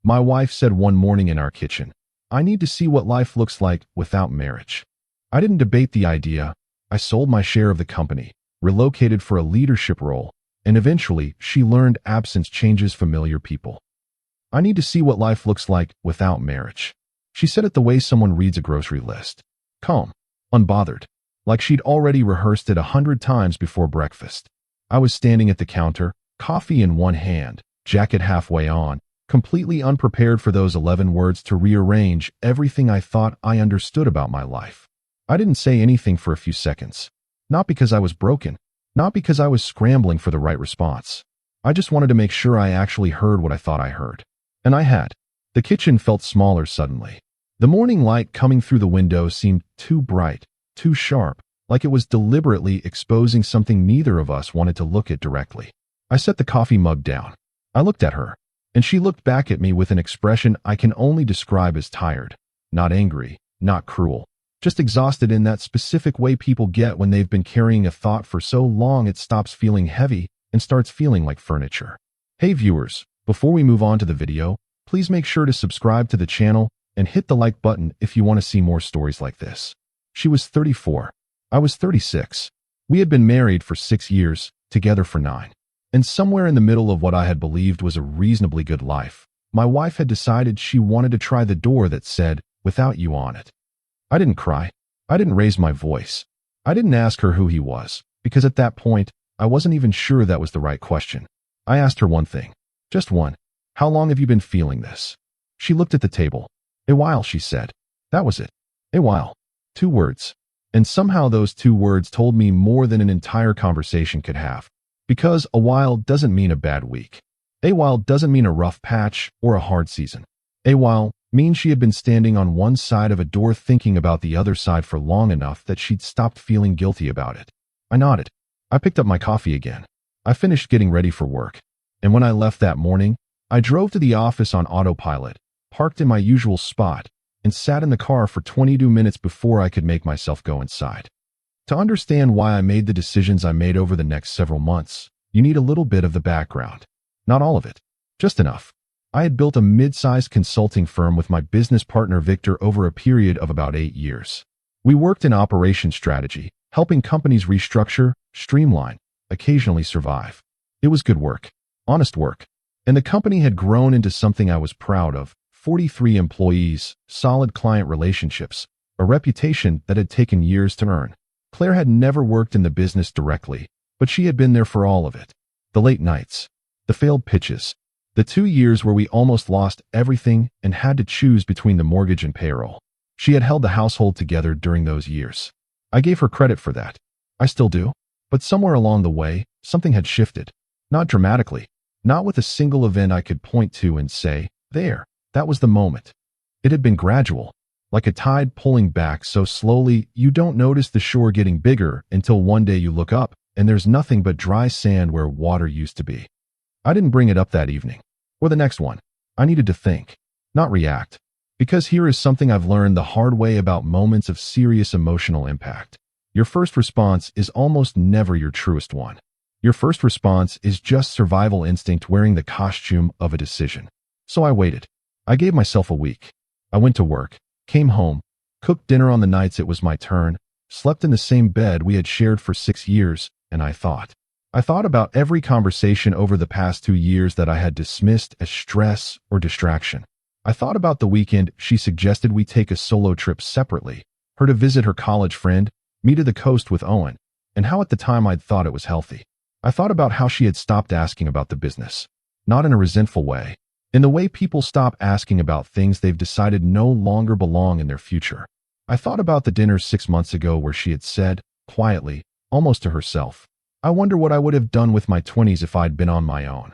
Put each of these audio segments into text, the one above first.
My wife said one morning in our kitchen, "I need to see what life looks like without marriage." I didn't debate the idea. I sold my share of the company, relocated for a leadership role, and eventually she learned absence changes familiar people. "I need to see what life looks like without marriage." She said it the way someone reads a grocery list. Calm, unbothered, like she'd already rehearsed it 100 times before breakfast. I was standing at the counter, coffee in one hand, jacket halfway on, completely unprepared for those 11 words to rearrange everything I thought I understood about my life. I didn't say anything for a few seconds. Not because I was broken, not because I was scrambling for the right response. I just wanted to make sure I actually heard what I thought I heard. And I had. The kitchen felt smaller suddenly. The morning light coming through the window seemed too bright, too sharp, like it was deliberately exposing something neither of us wanted to look at directly. I set the coffee mug down. I looked at her, and she looked back at me with an expression I can only describe as tired. Not angry, not cruel. Just exhausted in that specific way people get when they've been carrying a thought for so long it stops feeling heavy and starts feeling like furniture. Hey viewers, before we move on to the video, please make sure to subscribe to the channel and hit the like button if you want to see more stories like this. She was 34. I was 36. We had been married for 6 years, together for 9. And somewhere in the middle of what I had believed was a reasonably good life, my wife had decided she wanted to try the door that said, "Without you" on it. I didn't cry. I didn't raise my voice. I didn't ask her who he was, because at that point, I wasn't even sure that was the right question. I asked her one thing. Just one. "How long have you been feeling this?" She looked at the table. "A while," she said. That was it. A while. 2 words. And somehow those 2 words told me more than an entire conversation could have. Because a while doesn't mean a bad week. A while doesn't mean a rough patch or a hard season. A while means she had been standing on one side of a door thinking about the other side for long enough that she'd stopped feeling guilty about it. I nodded. I picked up my coffee again. I finished getting ready for work. And when I left that morning, I drove to the office on autopilot, parked in my usual spot, and sat in the car for 22 minutes before I could make myself go inside. To understand why I made the decisions I made over the next several months, you need a little bit of the background. Not all of it. Just enough. I had built a mid-sized consulting firm with my business partner Victor over a period of about 8 years. We worked in operations strategy, helping companies restructure, streamline, occasionally survive. It was good work. Honest work. And the company had grown into something I was proud of. 43 employees, solid client relationships, a reputation that had taken years to earn. Claire had never worked in the business directly, but she had been there for all of it. The late nights, the failed pitches, the 2 years where we almost lost everything and had to choose between the mortgage and payroll. She had held the household together during those years. I gave her credit for that. I still do. But somewhere along the way, something had shifted. Not dramatically. Not with a single event I could point to and say, "There, that was the moment." It had been gradual, like a tide pulling back so slowly you don't notice the shore getting bigger until one day you look up and there's nothing but dry sand where water used to be. I didn't bring it up that evening, or the next one. I needed to think, not react. Because here is something I've learned the hard way about moments of serious emotional impact. Your first response is almost never your truest one. Your first response is just survival instinct wearing the costume of a decision. So I waited. I gave myself a week. I went to work, came home, cooked dinner on the nights it was my turn, slept in the same bed we had shared for 6 years, and I thought. I thought about every conversation over the past 2 years that I had dismissed as stress or distraction. I thought about the weekend she suggested we take a solo trip separately, her to visit her college friend, me to the coast with Owen, and how at the time I'd thought it was healthy. I thought about how she had stopped asking about the business, not in a resentful way, in the way people stop asking about things they've decided no longer belong in their future. I thought about the dinner 6 months ago where she had said, quietly, almost to herself, "I wonder what I would have done with my 20s if I'd been on my own."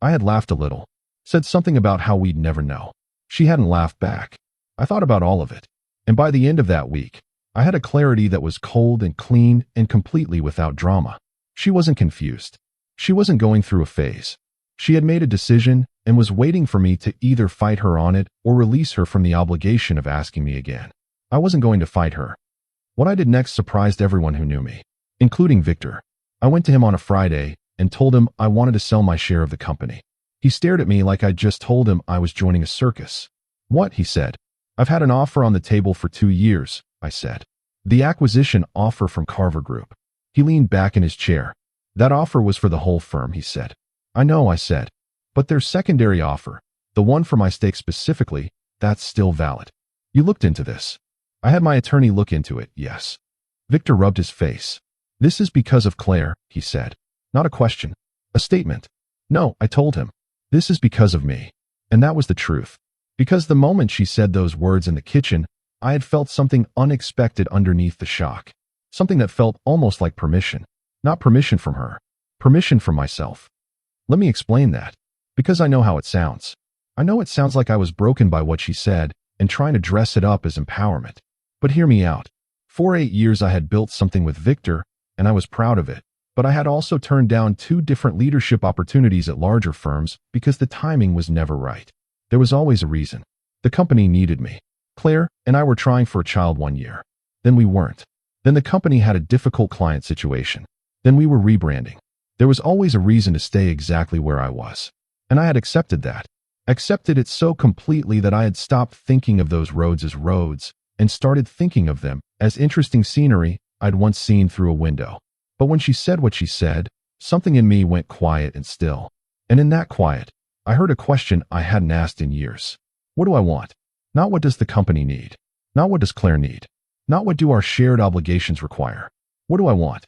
I had laughed a little, said something about how we'd never know. She hadn't laughed back. I thought about all of it. And by the end of that week, I had a clarity that was cold and clean and completely without drama. She wasn't confused. She wasn't going through a phase. She had made a decision and was waiting for me to either fight her on it or release her from the obligation of asking me again. I wasn't going to fight her. What I did next surprised everyone who knew me, including Victor. I went to him on a Friday and told him I wanted to sell my share of the company. He stared at me like I'd just told him I was joining a circus. What? He said. I've had an offer on the table for 2 years, I said. The acquisition offer from Carver Group. He leaned back in his chair. That offer was for the whole firm, he said. I know, I said. But their secondary offer, the one for my stake specifically, that's still valid. You looked into this. I had my attorney look into it, yes. Victor rubbed his face. This is because of Claire, he said. Not a question. A statement. No, I told him. This is because of me. And that was the truth. Because the moment she said those words in the kitchen, I had felt something unexpected underneath the shock. Something that felt almost like permission. Not permission from her. Permission from myself. Let me explain that. Because I know how it sounds. I know it sounds like I was broken by what she said and trying to dress it up as empowerment. But hear me out. For 8 years I had built something with Victor, and I was proud of it. But I had also turned down 2 different leadership opportunities at larger firms because the timing was never right. There was always a reason. The company needed me. Claire and I were trying for a child 1 year. Then we weren't. Then the company had a difficult client situation. Then we were rebranding. There was always a reason to stay exactly where I was. And I had accepted that. Accepted it so completely that I had stopped thinking of those roads as roads and started thinking of them as interesting scenery I'd once seen through a window. But when she said what she said, something in me went quiet and still. And in that quiet, I heard a question I hadn't asked in years. What do I want? Not what does the company need? Not what does Claire need? Not what do our shared obligations require? What do I want?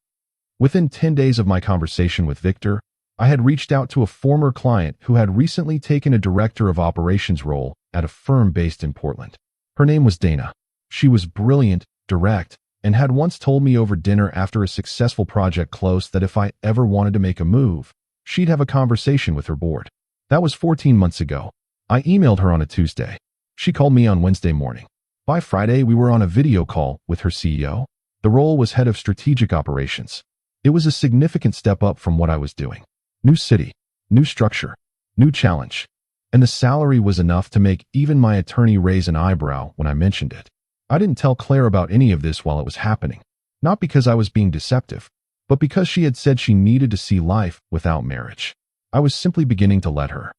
Within 10 days of my conversation with Victor, I had reached out to a former client who had recently taken a director of operations role at a firm based in Portland. Her name was Dana. She was brilliant, direct, and had once told me over dinner after a successful project close that if I ever wanted to make a move, she'd have a conversation with her board. That was 14 months ago. I emailed her on a Tuesday. She called me on Wednesday morning. By Friday, we were on a video call with her CEO. The role was head of strategic operations. It was a significant step up from what I was doing. New city, new structure, new challenge. And the salary was enough to make even my attorney raise an eyebrow when I mentioned it. I didn't tell Claire about any of this while it was happening. Not because I was being deceptive, but because she had said she needed to see life without marriage. I was simply beginning to let her.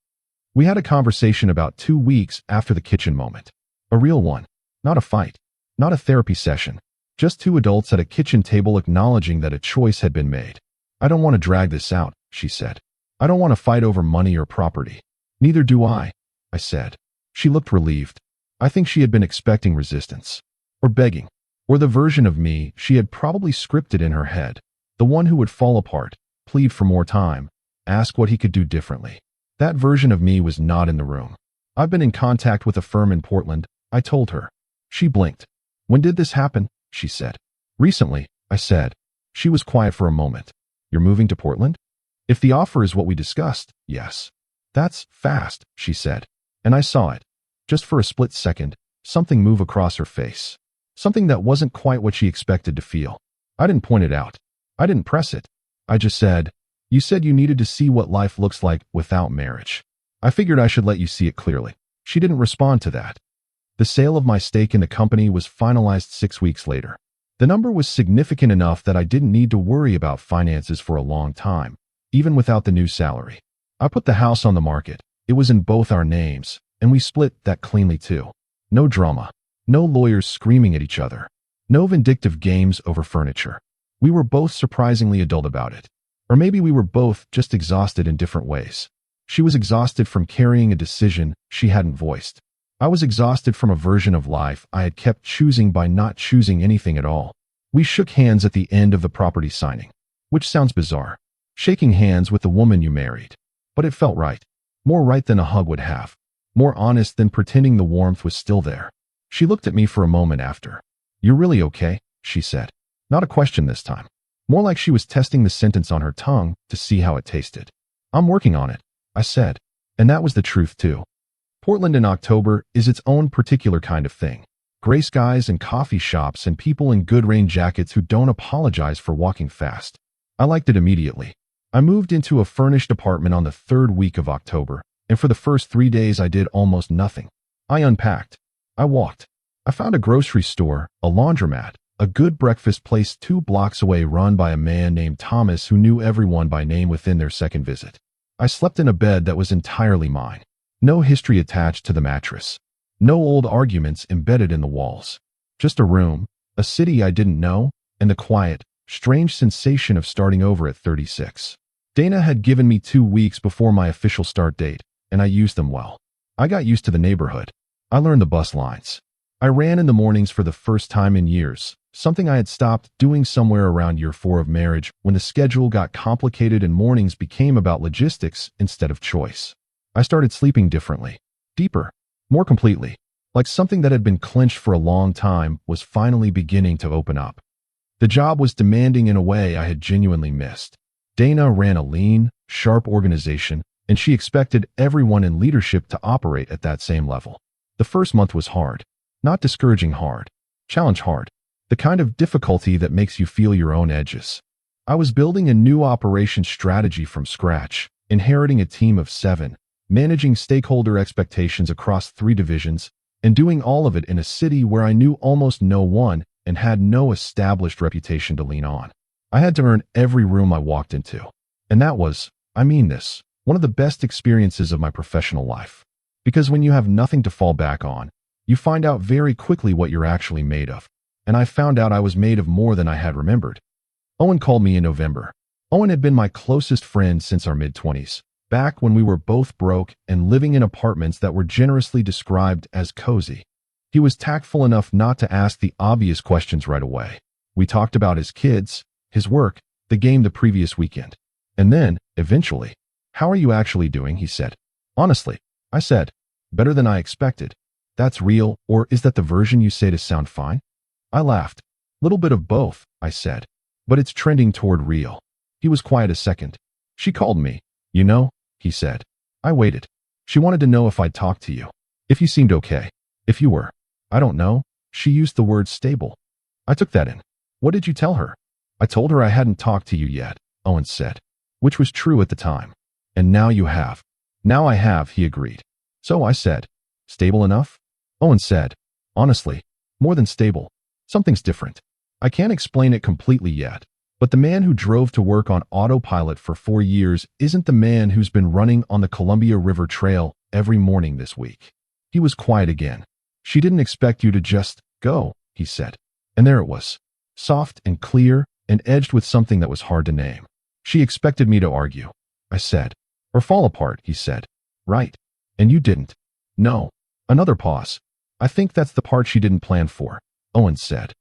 We had a conversation about 2 weeks after the kitchen moment. A real one. Not a fight. Not a therapy session. Just 2 adults at a kitchen table acknowledging that a choice had been made. I don't want to drag this out, she said. I don't want to fight over money or property. Neither do I said. She looked relieved. I think she had been expecting resistance. Or begging. Or the version of me she had probably scripted in her head. The one who would fall apart, plead for more time, ask what he could do differently. That version of me was not in the room. I've been in contact with a firm in Portland, I told her. She blinked. When did this happen? She said. Recently, I said. She was quiet for a moment. You're moving to Portland? If the offer is what we discussed, yes. That's fast, she said. And I saw it. Just for a split second, something move across her face. Something that wasn't quite what she expected to feel. I didn't point it out. I didn't press it. I just said, you said you needed to see what life looks like without marriage. I figured I should let you see it clearly. She didn't respond to that. The sale of my stake in the company was finalized 6 weeks later. The number was significant enough that I didn't need to worry about finances for a long time, even without the new salary. I put the house on the market. It was in both our names, and we split that cleanly too. No drama. No lawyers screaming at each other. No vindictive games over furniture. We were both surprisingly adult about it. Or maybe we were both just exhausted in different ways. She was exhausted from carrying a decision she hadn't voiced. I was exhausted from a version of life I had kept choosing by not choosing anything at all. We shook hands at the end of the property signing. Which sounds bizarre. Shaking hands with the woman you married. But it felt right. More right than a hug would have. More honest than pretending the warmth was still there. She looked at me for a moment after. You're really okay? She said. Not a question this time. More like she was testing the sentence on her tongue to see how it tasted. I'm working on it, I said. And that was the truth too. Portland in October is its own particular kind of thing. Gray skies and coffee shops and people in good rain jackets who don't apologize for walking fast. I liked it immediately. I moved into a furnished apartment on the 3rd week of October, and for the first 3 days I did almost nothing. I unpacked. I walked. I found a grocery store, a laundromat, a good breakfast place 2 blocks away run by a man named Thomas who knew everyone by name within their second visit. I slept in a bed that was entirely mine. No history attached to the mattress. No old arguments embedded in the walls. Just a room, a city I didn't know, and the quiet, strange sensation of starting over at 36. Dana had given me 2 weeks before my official start date, and I used them well. I got used to the neighborhood. I learned the bus lines. I ran in the mornings for the first time in years, something I had stopped doing somewhere around year 4 of marriage when the schedule got complicated and mornings became about logistics instead of choice. I started sleeping differently, deeper, more completely, like something that had been clenched for a long time was finally beginning to open up. The job was demanding in a way I had genuinely missed. Dana ran a lean, sharp organization, and she expected everyone in leadership to operate at that same level. The first month was hard. Not discouraging hard, challenge hard, the kind of difficulty that makes you feel your own edges. I was building a new operations strategy from scratch, inheriting a team of 7, managing stakeholder expectations across 3 divisions, and doing all of it in a city where I knew almost no one and had no established reputation to lean on. I had to earn every room I walked into. And that was, I mean this, one of the best experiences of my professional life. Because when you have nothing to fall back on, you find out very quickly what you're actually made of. And I found out I was made of more than I had remembered. Owen called me in November. Owen had been my closest friend since our mid-20s, back when we were both broke and living in apartments that were generously described as cozy. He was tactful enough not to ask the obvious questions right away. We talked about his kids, his work, the game the previous weekend. And then, eventually, "How are you actually doing?" he said. "Honestly," I said, "better than I expected." "That's real, or is that the version you say to sound fine?" I laughed. "Little bit of both," I said, "but it's trending toward real." He was quiet a second. "She called me. You know," he said. I waited. "She wanted to know if I'd talk to you. If you seemed okay. If you were." "I don't know." She used the word stable. I took that in. "What did you tell her?" "I told her I hadn't talked to you yet," Owen said. Which was true at the time. "And now you have." "Now I have," he agreed. So I said, "Stable enough?" Owen said, "Honestly, more than stable. Something's different. I can't explain it completely yet, but the man who drove to work on autopilot for 4 years isn't the man who's been running on the Columbia River Trail every morning this week." He was quiet again. "She didn't expect you to just go," he said. And there it was, soft and clear and edged with something that was hard to name. "She expected me to argue," I said. "Or fall apart," he said. "Right. And you didn't." "No." Another pause. "I think that's the part she didn't plan for," Owen said.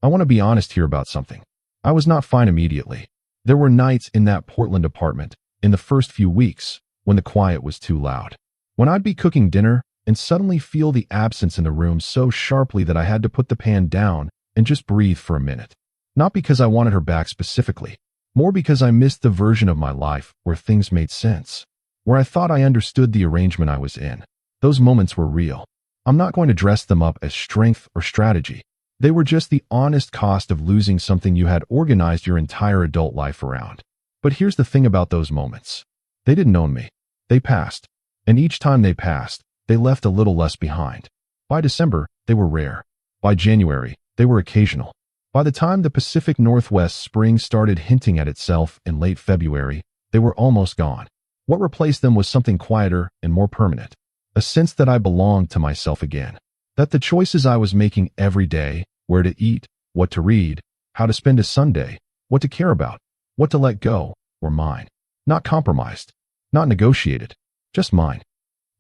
"I want to be honest here about something. I was not fine immediately. There were nights in that Portland apartment, in the first few weeks, when the quiet was too loud. When I'd be cooking dinner and suddenly feel the absence in the room so sharply that I had to put the pan down and just breathe for a minute. Not because I wanted her back specifically, more because I missed the version of my life where things made sense, where I thought I understood the arrangement I was in. Those moments were real. I'm not going to dress them up as strength or strategy. They were just the honest cost of losing something you had organized your entire adult life around. But here's the thing about those moments. They didn't own me. They passed. And each time they passed, they left a little less behind. By December, they were rare. By January, they were occasional. By the time the Pacific Northwest spring started hinting at itself in late February, they were almost gone. What replaced them was something quieter and more permanent. A sense that I belonged to myself again. That the choices I was making every day, where to eat, what to read, how to spend a Sunday, what to care about, what to let go, were mine. Not compromised. Not negotiated. Just mine.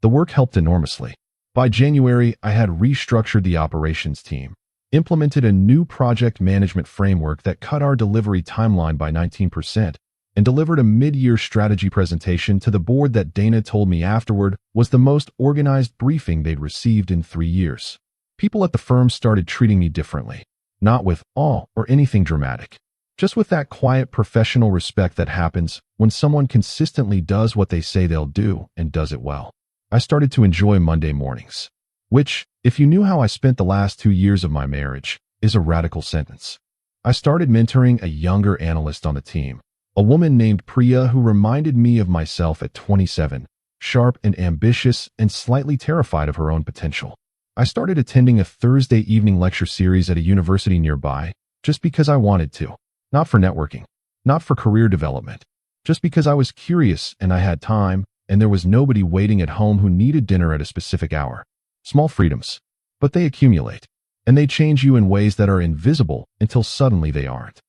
The work helped enormously. By January, I had restructured the operations team, implemented a new project management framework that cut our delivery timeline by 19%, and delivered a mid-year strategy presentation to the board that Dana told me afterward was the most organized briefing they'd received in 3 years. People at the firm started treating me differently, not with awe or anything dramatic, just with that quiet professional respect that happens when someone consistently does what they say they'll do and does it well. I started to enjoy Monday mornings, which, if you knew how I spent the last 2 years of my marriage, is a radical sentence. I started mentoring a younger analyst on the team, a woman named Priya who reminded me of myself at 27, sharp and ambitious and slightly terrified of her own potential. I started attending a Thursday evening lecture series at a university nearby, just because I wanted to. Not for networking, not for career development, just because I was curious and I had time, and there was nobody waiting at home who needed dinner at a specific hour. Small freedoms. But they accumulate, and they change you in ways that are invisible until suddenly they aren't.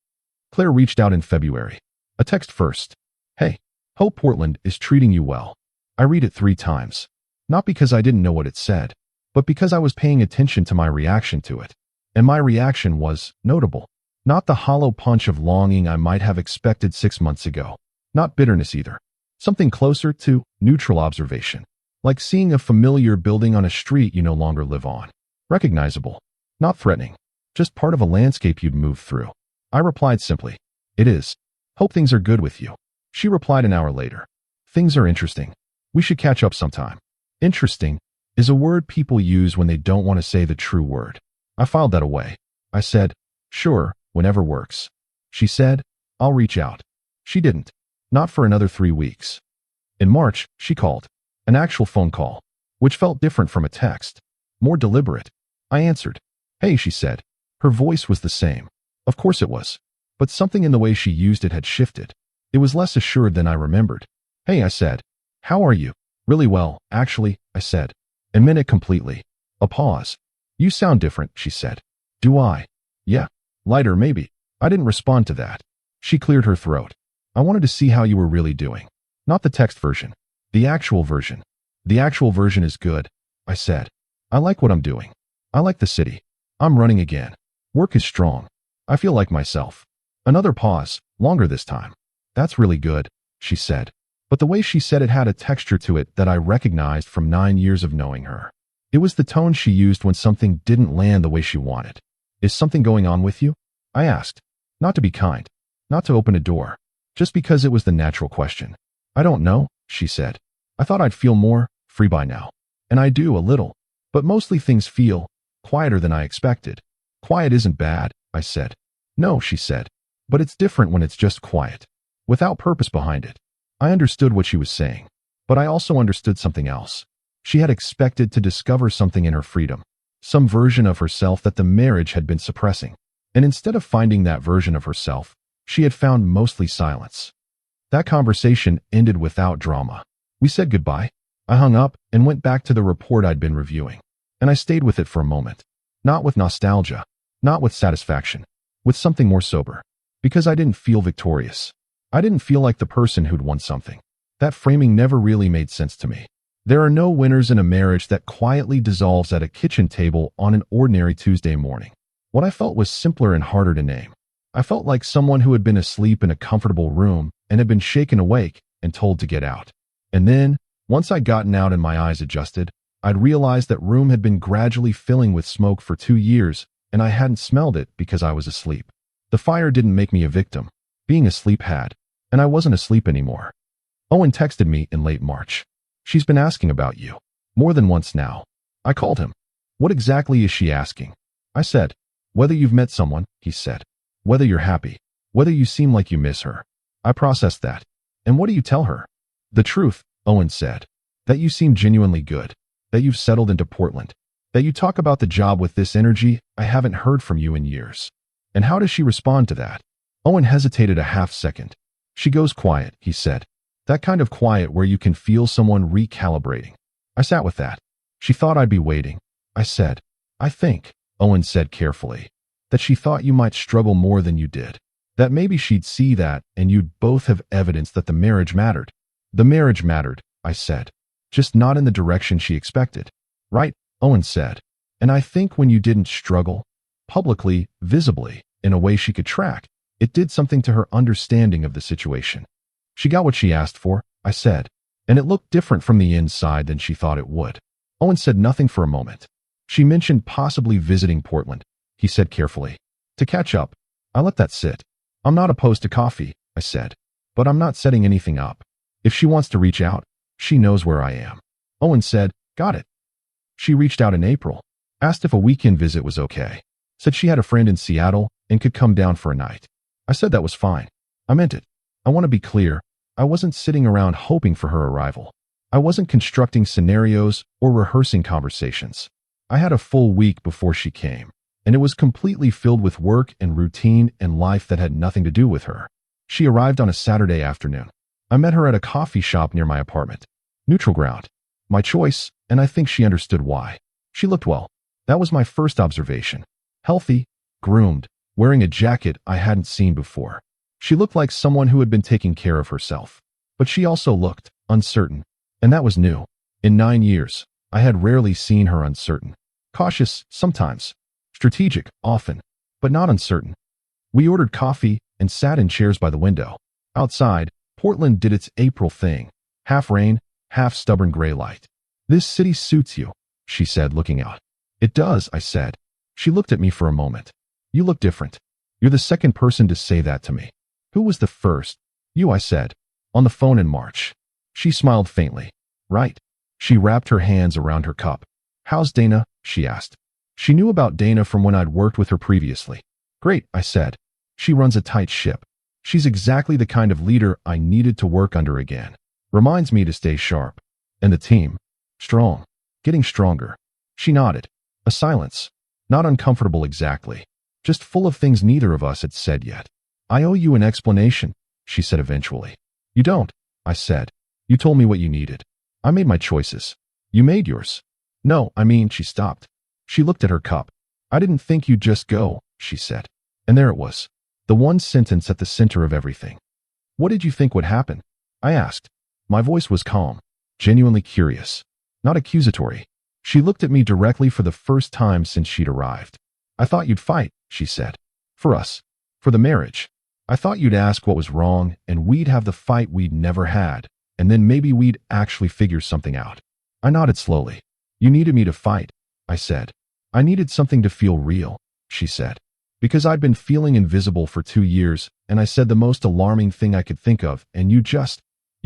Claire reached out in February. A text first. Hey, hope Portland is treating you well. I read it 3 times. Not because I didn't know what it said, but because I was paying attention to my reaction to it. And my reaction was notable. Not the hollow punch of longing I might have expected 6 months ago. Not bitterness either. Something closer to neutral observation. Like seeing a familiar building on a street you no longer live on. Recognizable. Not threatening. Just part of a landscape you'd moved through. I replied simply, "It is. Hope things are good with you." She replied an hour later. "Things are interesting. We should catch up sometime." Interesting is a word people use when they don't want to say the true word. I filed that away. I said, "Sure, whenever works." She said, "I'll reach out." She didn't. Not for another 3 weeks. In March, she called. An actual phone call, which felt different from a text. More deliberate. I answered. "Hey," she said. Her voice was the same. Of course it was. But something in the way she used it had shifted. It was less assured than I remembered. "Hey," I said. "How are you?" "Really well, actually," I said. And meant it completely. A pause. "You sound different," she said. "Do I?" "Yeah. Lighter, maybe." I didn't respond to that. She cleared her throat. "I wanted to see how you were really doing. Not the text version. The actual version." "The actual version is good," I said. "I like what I'm doing. I like the city. I'm running again. Work is strong. I feel like myself." Another pause, longer this time. "That's really good," she said. But the way she said it had a texture to it that I recognized from 9 years of knowing her. It was the tone she used when something didn't land the way she wanted. "Is something going on with you?" I asked. Not to be kind. Not to open a door. Just because it was the natural question. "I don't know," she said. "I thought I'd feel more free by now. And I do, a little. But mostly things feel quieter than I expected." "Quiet isn't bad," I said. "No," she said. "But it's different when it's just quiet. Without purpose behind it." I understood what she was saying. But I also understood something else. She had expected to discover something in her freedom. Some version of herself that the marriage had been suppressing. And instead of finding that version of herself, she had found mostly silence. That conversation ended without drama. We said goodbye. I hung up and went back to the report I'd been reviewing. And I stayed with it for a moment. Not with nostalgia. Not with satisfaction. With something more sober. Because I didn't feel victorious. I didn't feel like the person who'd won something. That framing never really made sense to me. There are no winners in a marriage that quietly dissolves at a kitchen table on an ordinary Tuesday morning. What I felt was simpler and harder to name. I felt like someone who had been asleep in a comfortable room and had been shaken awake and told to get out. And then, once I'd gotten out and my eyes adjusted, I'd realized that room had been gradually filling with smoke for 2 years, and I hadn't smelled it because I was asleep. The fire didn't make me a victim. Being asleep had. And I wasn't asleep anymore. Owen texted me in late March. "She's been asking about you. More than once now." I called him. "What exactly is she asking?" I said. "Whether you've met someone," he said. "Whether you're happy. Whether you seem like you miss her." I processed that. "And what do you tell her?" "The truth," Owen said. "That you seem genuinely good. That you've settled into Portland. That you talk about the job with this energy I haven't heard from you in years." "And how does she respond to that?" Owen hesitated a half second. "She goes quiet," he said. "That kind of quiet where you can feel someone recalibrating." I sat with that. "She thought I'd be waiting." I said. "I think," Owen said carefully, "that she thought you might struggle more than you did. That maybe she'd see that and you'd both have evidence that the marriage mattered." "The marriage mattered," I said. "Just not in the direction she expected." "Right," Owen said. "And I think when you didn't struggle, publicly, visibly, in a way she could track, it did something to her understanding of the situation." "She got what she asked for," I said. "And it looked different from the inside than she thought it would." Owen said nothing for a moment. "She mentioned possibly visiting Portland," he said carefully. "To catch up." I let that sit. "I'm not opposed to coffee," I said. "But I'm not setting anything up. If she wants to reach out, she knows where I am." Owen said, "Got it." "She reached out in April. Asked if a weekend visit was okay. Said she had a friend in Seattle and could come down for a night." I said that was fine. I meant it. I want to be clear. I wasn't sitting around hoping for her arrival. I wasn't constructing scenarios or rehearsing conversations. I had a full week before she came, and it was completely filled with work and routine and life that had nothing to do with her. She arrived on a Saturday afternoon. I met her at a coffee shop near my apartment. Neutral ground. My choice, and I think she understood why. She looked well. That was my first observation. Healthy, groomed, wearing a jacket I hadn't seen before. She looked like someone who had been taking care of herself. But she also looked uncertain, and that was new. In 9 years, I had rarely seen her uncertain. Cautious, sometimes. Strategic, often, but not uncertain. We ordered coffee and sat in chairs by the window. Outside, Portland did its April thing. Half rain, half stubborn gray light. "This city suits you," she said, looking out. "It does," I said. She looked at me for a moment. "You look different. You're the second person to say that to me." "Who was the first?" "You," I said. "On the phone in March." She smiled faintly. "Right." She wrapped her hands around her cup. "How's Dana?" she asked. She knew about Dana from when I'd worked with her previously. "Great," I said. "She runs a tight ship. She's exactly the kind of leader I needed to work under again. Reminds me to stay sharp." "And the team?" "Strong. Getting stronger." She nodded. A silence. Not uncomfortable exactly. Just full of things neither of us had said yet. "I owe you an explanation," she said eventually. "You don't," I said. "You told me what you needed. I made my choices. You made yours." "No, I mean," she stopped. She looked at her cup. "I didn't think you'd just go," she said. And there it was. The one sentence at the center of everything. "What did you think would happen?" I asked. My voice was calm, genuinely curious, not accusatory. She looked at me directly for the first time since she'd arrived. "I thought you'd fight," she said. "For us. For the marriage. I thought you'd ask what was wrong, and we'd have the fight we'd never had, and then maybe we'd actually figure something out." I nodded slowly. "You needed me to fight," I said. "I needed something to feel real," she said. "Because I'd been feeling invisible for 2 years, and I said the most alarming thing I could think of, and you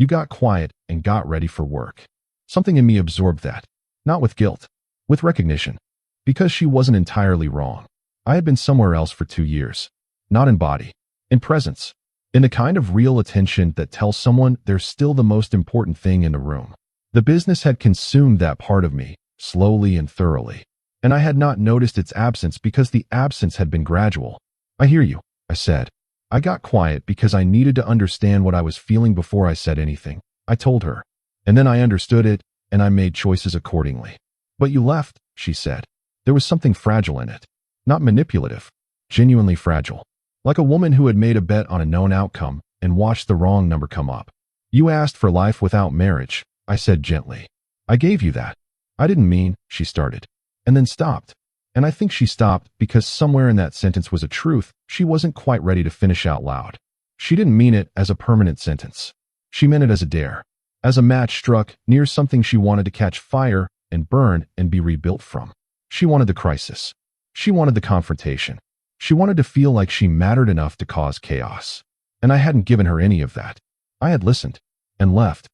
got quiet and got ready for work." Something in me absorbed that. Not with guilt. With recognition. Because she wasn't entirely wrong. I had been somewhere else for 2 years. Not in body. In presence. In the kind of real attention that tells someone they're still the most important thing in the room. The business had consumed that part of me, slowly and thoroughly. And I had not noticed its absence because the absence had been gradual. "I hear you," I said. "I got quiet because I needed to understand what I was feeling before I said anything," I told her. "And then I understood it, and I made choices accordingly." "But you left," she said. There was something fragile in it. Not manipulative. Genuinely fragile. Like a woman who had made a bet on a known outcome and watched the wrong number come up. "You asked for life without marriage," I said gently. "I gave you that." "I didn't mean," she started, and then stopped. And I think she stopped because somewhere in that sentence was a truth she wasn't quite ready to finish out loud. She didn't mean it as a permanent sentence. She meant it as a dare. As a match struck near something she wanted to catch fire and burn and be rebuilt from. She wanted the crisis. She wanted the confrontation. She wanted to feel like she mattered enough to cause chaos. And I hadn't given her any of that. I had listened and left.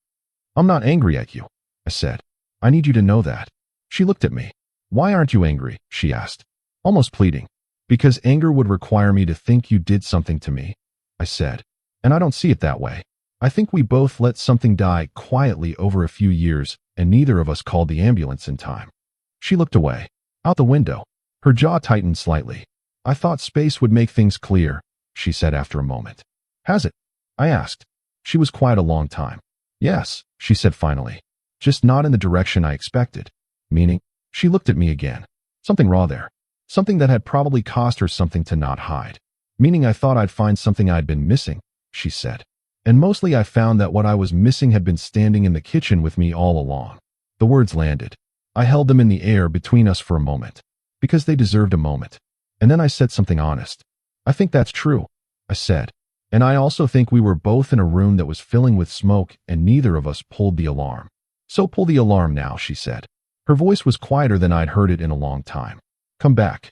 "I'm not angry at you," I said. "I need you to know that." She looked at me. "Why aren't you angry?" she asked, almost pleading. "Because anger would require me to think you did something to me," I said. "And I don't see it that way. I think we both let something die quietly over a few years, and neither of us called the ambulance in time." She looked away, out the window. Her jaw tightened slightly. "I thought space would make things clear," she said after a moment. "Has it?" I asked. She was quiet a long time. "Yes," she said finally. "Just not in the direction I expected." "Meaning?" She looked at me again. Something raw there. Something that had probably cost her something to not hide. "Meaning I thought I'd find something I'd been missing," she said. "And mostly I found that what I was missing had been standing in the kitchen with me all along." The words landed. I held them in the air between us for a moment. Because they deserved a moment. And then I said something honest. "I think that's true," I said. "And I also think we were both in a room that was filling with smoke and neither of us pulled the alarm." "So pull the alarm now," she said. Her voice was quieter than I'd heard it in a long time. "Come back.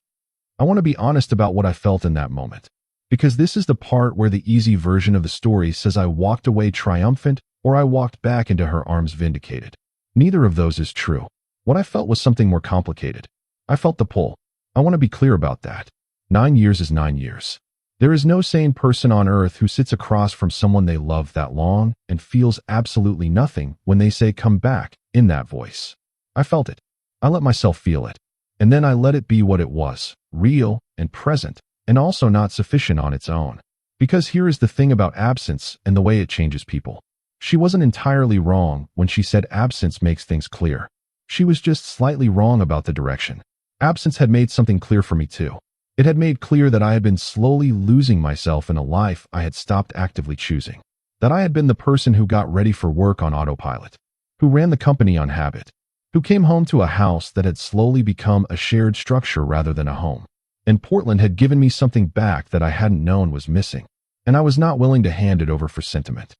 I want to be honest about what I felt in that moment. Because this is the part where the easy version of the story says I walked away triumphant or I walked back into her arms vindicated. Neither of those is true. What I felt was something more complicated. I felt the pull. I want to be clear about that. 9 years is 9 years. There is no sane person on earth who sits across from someone they love that long and feels absolutely nothing when they say come back in that voice. I felt it. I let myself feel it. And then I let it be what it was, real and present, and also not sufficient on its own. Because here is the thing about absence and the way it changes people. She wasn't entirely wrong when she said absence makes things clear. She was just slightly wrong about the direction. Absence had made something clear for me too. It had made clear that I had been slowly losing myself in a life I had stopped actively choosing. That I had been the person who got ready for work on autopilot, who ran the company on habit, who came home to a house that had slowly become a shared structure rather than a home. And Portland had given me something back that I hadn't known was missing, and I was not willing to hand it over for sentiment.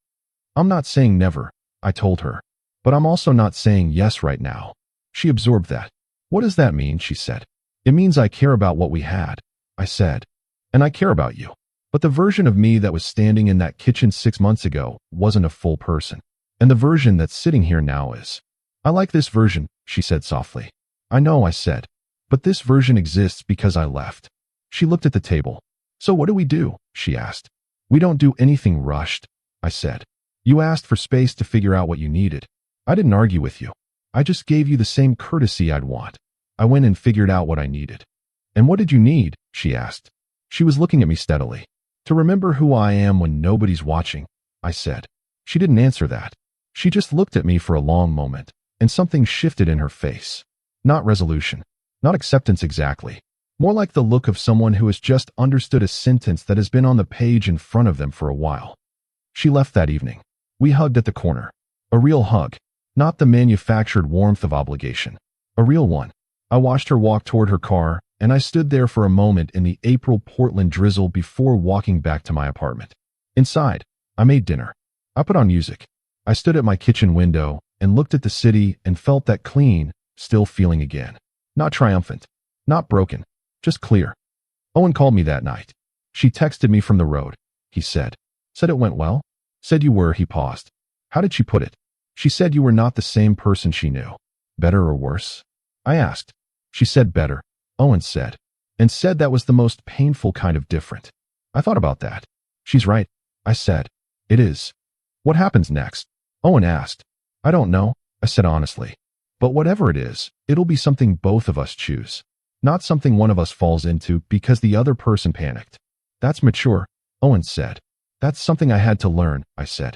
I'm not saying never, I told her, but I'm also not saying yes right now. She absorbed that. What does that mean? She said. It means I care about what we had, I said. And I care about you. But the version of me that was standing in that kitchen 6 months ago wasn't a full person. And the version that's sitting here now is. I like this version, she said softly. I know, I said. But this version exists because I left. She looked at the table. So what do we do? She asked. We don't do anything rushed, I said. You asked for space to figure out what you needed. I didn't argue with you. I just gave you the same courtesy I'd want. I went and figured out what I needed. And what did you need? She asked. She was looking at me steadily. To remember who I am when nobody's watching, I said. She didn't answer that. She just looked at me for a long moment, and something shifted in her face. Not resolution. Not acceptance exactly. More like the look of someone who has just understood a sentence that has been on the page in front of them for a while. She left that evening. We hugged at the corner. A real hug. Not the manufactured warmth of obligation. A real one. I watched her walk toward her car, and I stood there for a moment in the April Portland drizzle before walking back to my apartment. Inside, I made dinner. I put on music. I stood at my kitchen window and looked at the city and felt that clean, still feeling again. Not triumphant. Not broken. Just clear. Owen called me that night. She texted me from the road, he said. Said it went well? Said you were, he paused. How did she put it? She said you were not the same person she knew. Better or worse? I asked. She said better, Owen said. And said that was the most painful kind of different. I thought about that. She's right, I said. It is. What happens next? Owen asked. I don't know, I said honestly. But whatever it is, it'll be something both of us choose. Not something one of us falls into because the other person panicked. That's mature, Owen said. That's something I had to learn, I said.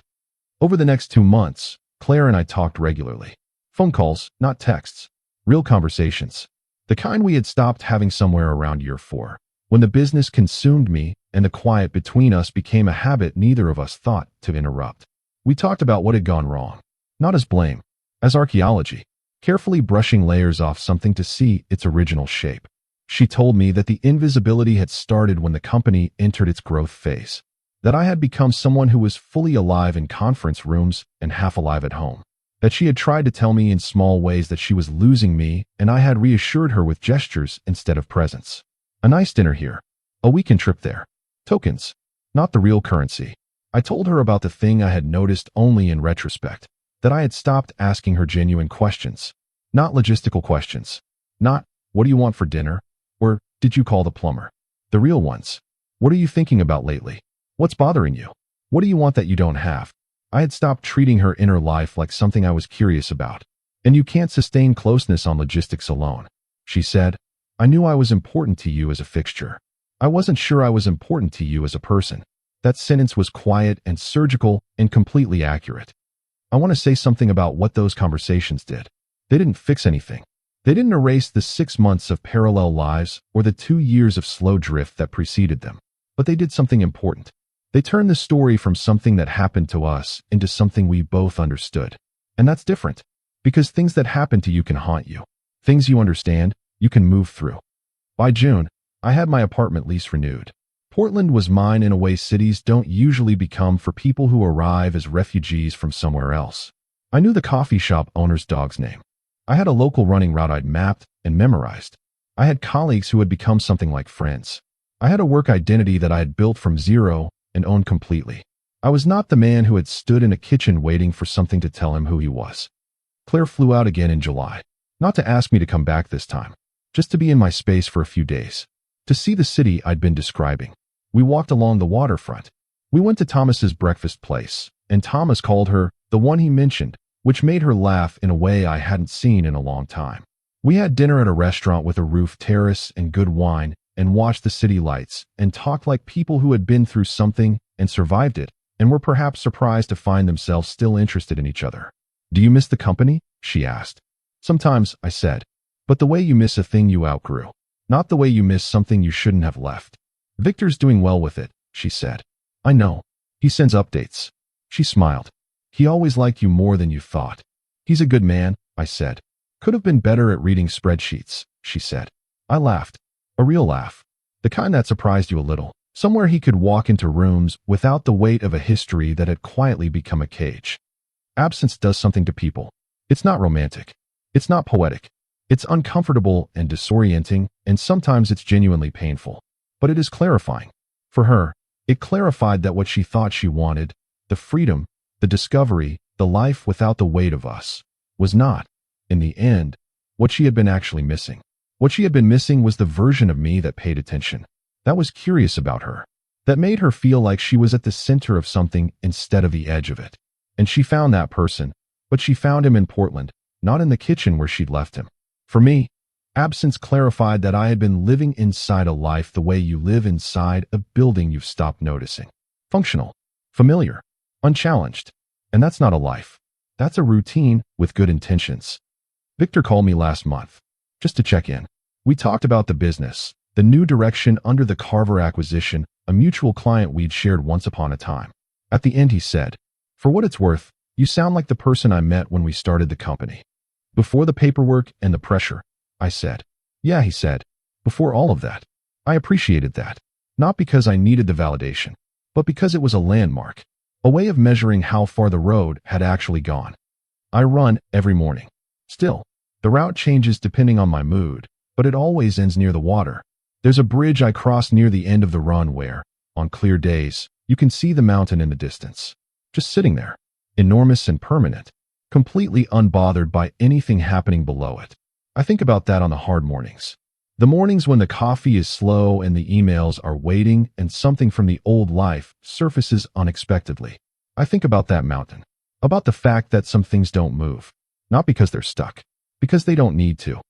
Over the next 2 months, Claire and I talked regularly. Phone calls, not texts. Real conversations. The kind we had stopped having somewhere around year 4, when the business consumed me and the quiet between us became a habit neither of us thought to interrupt. We talked about what had gone wrong. Not as blame, as archaeology. Carefully brushing layers off something to see its original shape. She told me that the invisibility had started when the company entered its growth phase. That I had become someone who was fully alive in conference rooms and half alive at home. That she had tried to tell me in small ways that she was losing me, and I had reassured her with gestures instead of presence. A nice dinner here. A weekend trip there. Tokens. Not the real currency. I told her about the thing I had noticed only in retrospect. That I had stopped asking her genuine questions. Not logistical questions. Not, what do you want for dinner? Or, did you call the plumber? The real ones. What are you thinking about lately? What's bothering you? What do you want that you don't have? I had stopped treating her inner life like something I was curious about. And you can't sustain closeness on logistics alone. She said, I knew I was important to you as a fixture. I wasn't sure I was important to you as a person. That sentence was quiet and surgical and completely accurate. I want to say something about what those conversations did. They didn't fix anything. They didn't erase the 6 months of parallel lives or the 2 years of slow drift that preceded them. But they did something important. They turned the story from something that happened to us into something we both understood. And that's different. Because things that happen to you can haunt you. Things you understand, you can move through. By June, I had my apartment lease renewed. Portland was mine in a way cities don't usually become for people who arrive as refugees from somewhere else. I knew the coffee shop owner's dog's name. I had a local running route I'd mapped and memorized. I had colleagues who had become something like friends. I had a work identity that I had built from zero and owned completely. I was not the man who had stood in a kitchen waiting for something to tell him who he was. Claire flew out again in July. Not to ask me to come back this time. Just to be in my space for a few days. To see the city I'd been describing. We walked along the waterfront. We went to Thomas's breakfast place, and Thomas called her the one he mentioned, which made her laugh in a way I hadn't seen in a long time. We had dinner at a restaurant with a roof terrace and good wine, and watched the city lights, and talked like people who had been through something and survived it, and were perhaps surprised to find themselves still interested in each other. "Do you miss the company?" she asked. "Sometimes," I said, "but the way you miss a thing you outgrew, not the way you miss something you shouldn't have left." "Victor's doing well with it," she said. "I know. He sends updates." She smiled. "He always liked you more than you thought." "He's a good man," I said. "Could have been better at reading spreadsheets," she said. I laughed. A real laugh. The kind that surprised you a little. Somewhere he could walk into rooms without the weight of a history that had quietly become a cage. Absence does something to people. It's not romantic. It's not poetic. It's uncomfortable and disorienting, and sometimes it's genuinely painful. But it is clarifying. For her, it clarified that what she thought she wanted, the freedom, the discovery, the life without the weight of us, was not, in the end, what she had been actually missing. What she had been missing was the version of me that paid attention, that was curious about her, that made her feel like she was at the center of something instead of the edge of it. And she found that person, but she found him in Portland, not in the kitchen where she'd left him. For me, absence clarified that I had been living inside a life the way you live inside a building you've stopped noticing. Functional, familiar, unchallenged. And that's not a life. That's a routine with good intentions. Victor called me last month, just to check in. We talked about the business, the new direction under the Carver acquisition, a mutual client we'd shared once upon a time. At the end he said, "For what it's worth, you sound like the person I met when we started the company." "Before the paperwork and the pressure," I said. "Yeah," he said, "before all of that." I appreciated that, not because I needed the validation, but because it was a landmark, a way of measuring how far the road had actually gone. I run every morning. Still, the route changes depending on my mood, but it always ends near the water. There's a bridge I cross near the end of the run where, on clear days, you can see the mountain in the distance, just sitting there, enormous and permanent, completely unbothered by anything happening below it. I think about that on the hard mornings. The mornings when the coffee is slow and the emails are waiting and something from the old life surfaces unexpectedly. I think about that mountain, about the fact that some things don't move, not because they're stuck, because they don't need to.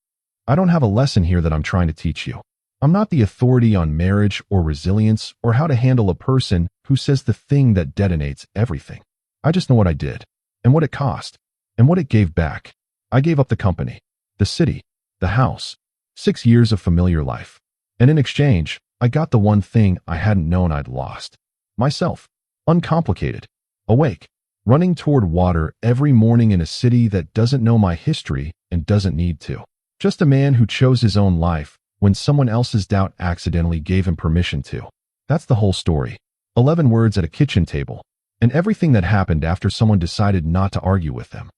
I don't have a lesson here that I'm trying to teach you. I'm not the authority on marriage or resilience or how to handle a person who says the thing that detonates everything. I just know what I did, and what it cost, and what it gave back. I gave up the company, the city, the house, 6 years of familiar life. And in exchange, I got the one thing I hadn't known I'd lost. Myself. Uncomplicated. Awake. Running toward water every morning in a city that doesn't know my history and doesn't need to. Just a man who chose his own life when someone else's doubt accidentally gave him permission to. That's the whole story. 11 words at a kitchen table, and everything that happened after someone decided not to argue with them.